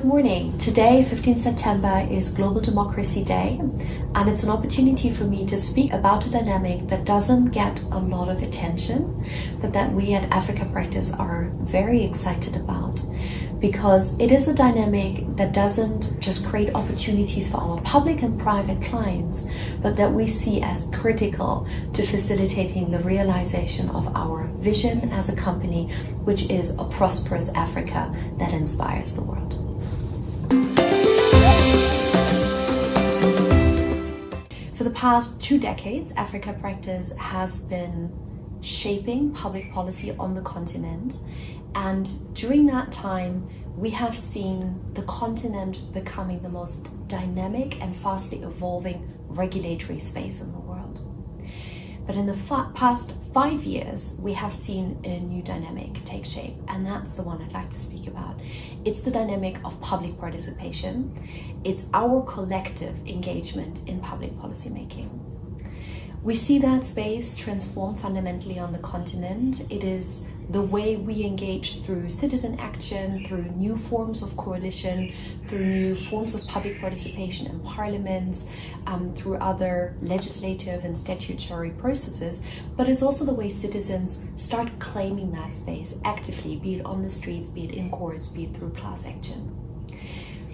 Good morning. Today, 15 September, is Global Democracy Day, and it's an opportunity for me to speak about a dynamic that doesn't get a lot of attention, but that we at Africa Practice are very excited about, because it is a dynamic that doesn't just create opportunities for our public and private clients, but that we see as critical to facilitating the realization of our vision as a company, which is a prosperous Africa that inspires the world. For the past 2 decades, Africa Practice has been shaping public policy on the continent, and during that time we have seen the continent becoming the most dynamic and fastly evolving regulatory space in the world. But in the past 5 years, we have seen a new dynamic take shape, and that's the one I'd like to speak about. It's the dynamic of public participation. It's our collective engagement in public policy making. We see that space transform fundamentally on the continent. It is the way we engage through citizen action, through new forms of coalition, through new forms of public participation in parliaments, through other legislative and statutory processes, but it's also the way citizens start claiming that space actively, be it on the streets, be it in courts, be it through class action.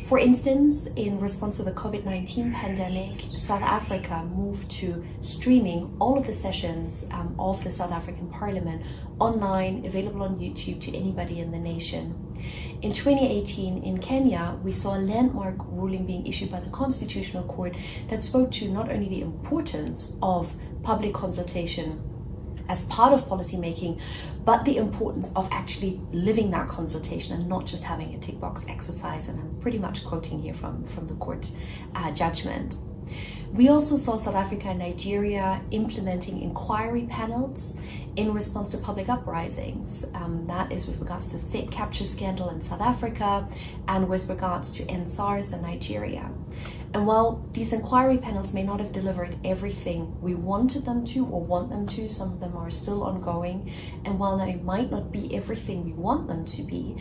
For instance, in response to the COVID-19 pandemic, South Africa moved to streaming all of the sessions of the South African Parliament online, available on YouTube to anybody in the nation. In 2018, in Kenya, we saw a landmark ruling being issued by the Constitutional Court that spoke to not only the importance of public consultation as part of policymaking, but the importance of actually living that consultation and not just having a tick box exercise. And I'm pretty much quoting here from the court judgment. We also saw South Africa and Nigeria implementing inquiry panels in response to public uprisings. That is with regards to the state capture scandal in South Africa and with regards to NSARS in Nigeria. And while these inquiry panels may not have delivered everything we wanted them to or want them to, some of them are still ongoing, and while they might not be everything we want them to be,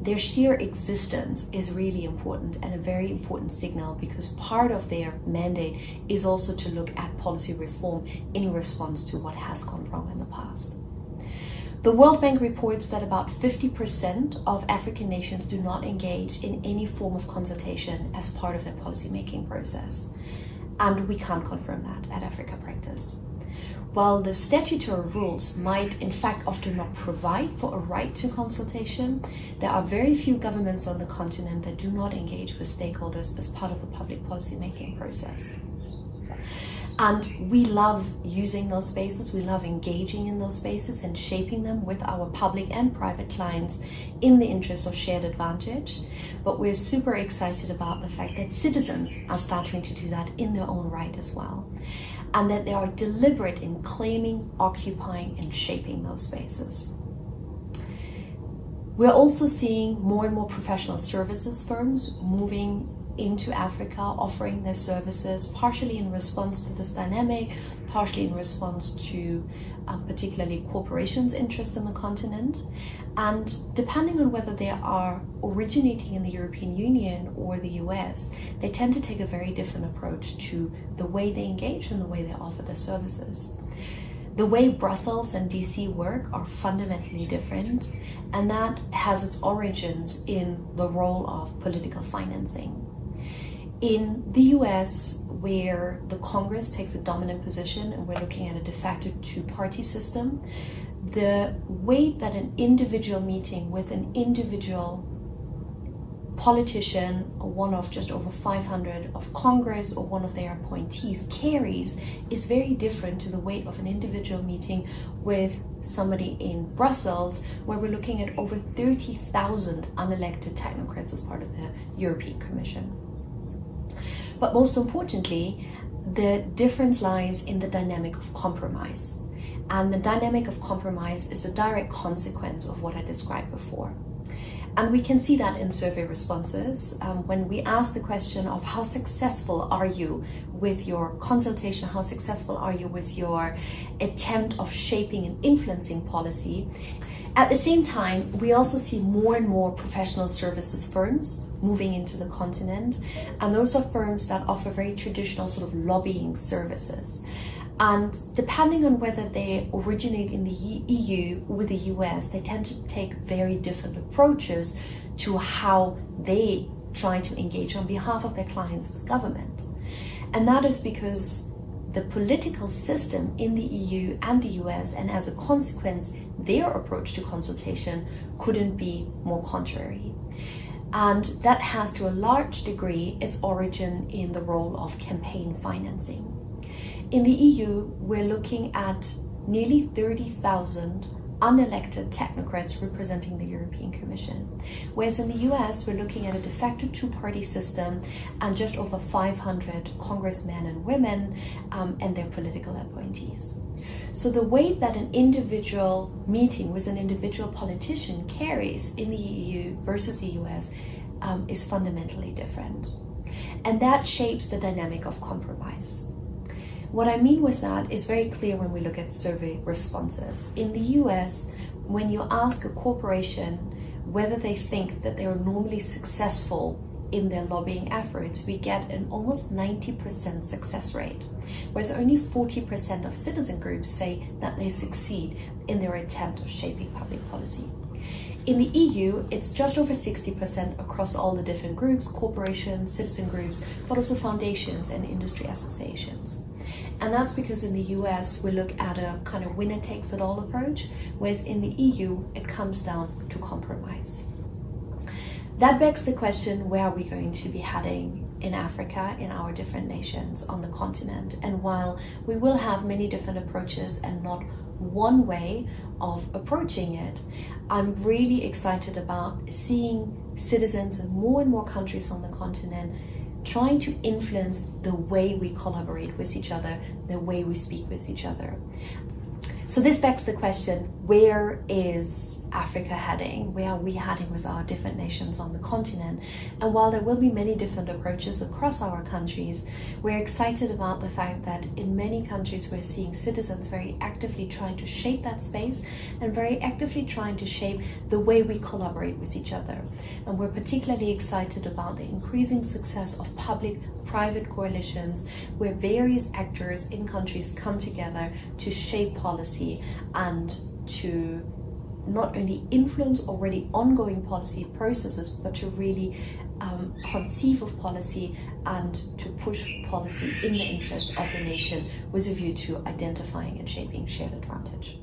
their sheer existence is really important and a very important signal, because part of their mandate is also to look at policy reform in response to what has gone wrong in the past. The World Bank reports that about 50% of African nations do not engage in any form of consultation as part of their policy-making process. And we can't confirm that at Africa Practice. While the statutory rules might in fact often not provide for a right to consultation, there are very few governments on the continent that do not engage with stakeholders as part of the public policy-making process. And we love using those spaces, we love engaging in those spaces and shaping them with our public and private clients in the interest of shared advantage. But we're super excited about the fact that citizens are starting to do that in their own right as well, and that they are deliberate in claiming, occupying, and shaping those spaces. We're also seeing more and more professional services firms moving into Africa, offering their services partially in response to this dynamic, partially in response to particularly corporations' interest in the continent. And depending on whether they are originating in the European Union or the US, they tend to take a very different approach to the way they engage and the way they offer their services. The way Brussels and DC work are fundamentally different, and that has its origins in the role of political financing. In the US, where the Congress takes a dominant position and we're looking at a de facto two-party system, the way that an individual meeting with an individual politician, or one of just over 500 of Congress or one of their appointees carries is very different to the weight of an individual meeting with somebody in Brussels, where we're looking at over 30,000 unelected technocrats as part of the European Commission. But most importantly, the difference lies in the dynamic of compromise. And the dynamic of compromise is a direct consequence of what I described before. And we can see that in survey responses. When we ask the question of how successful are you with your consultation, how successful are you with your attempt of shaping and influencing policy, At the same time, we also see more and more professional services firms moving into the continent, and those are firms that offer very traditional sort of lobbying services. And depending on whether they originate in the EU or the US, they tend to take very different approaches to how they try to engage on behalf of their clients with government. And that is because the political system in the EU and the US, and as a consequence, their approach to consultation couldn't be more contrary. And that has to a large degree its origin in the role of campaign financing. In the EU, we're looking at nearly 30,000 unelected technocrats representing the European Commission. Whereas in the US, we're looking at a de facto two-party system and just over 500 congressmen and women and their political appointees. So the weight that an individual meeting with an individual politician carries in the EU versus the US is fundamentally different. And that shapes the dynamic of compromise. What I mean with that is very clear when we look at survey responses. In the US, when you ask a corporation whether they think that they are normally successful in their lobbying efforts, we get an almost 90% success rate, whereas only 40% of citizen groups say that they succeed in their attempt of shaping public policy. In the EU, it's just over 60% across all the different groups, corporations, citizen groups, but also foundations and industry associations. And that's because in the US, we look at a kind of winner-takes-it-all approach, whereas in the EU, it comes down to compromise. That begs the question, where are we going to be heading in Africa, in our different nations on the continent? And while we will have many different approaches and not one way of approaching it, I'm really excited about seeing citizens in more and more countries on the continent trying to influence the way we collaborate with each other, the way we speak with each other. So this begs the question, where is Africa heading? Where are we heading with our different nations on the continent? And while there will be many different approaches across our countries, we're excited about the fact that in many countries we're seeing citizens very actively trying to shape that space and very actively trying to shape the way we collaborate with each other. And we're particularly excited about the increasing success of public-private coalitions where various actors in countries come together to shape policy and to not only influence already ongoing policy processes, but to really conceive of policy and to push policy in the interest of the nation with a view to identifying and shaping shared advantage.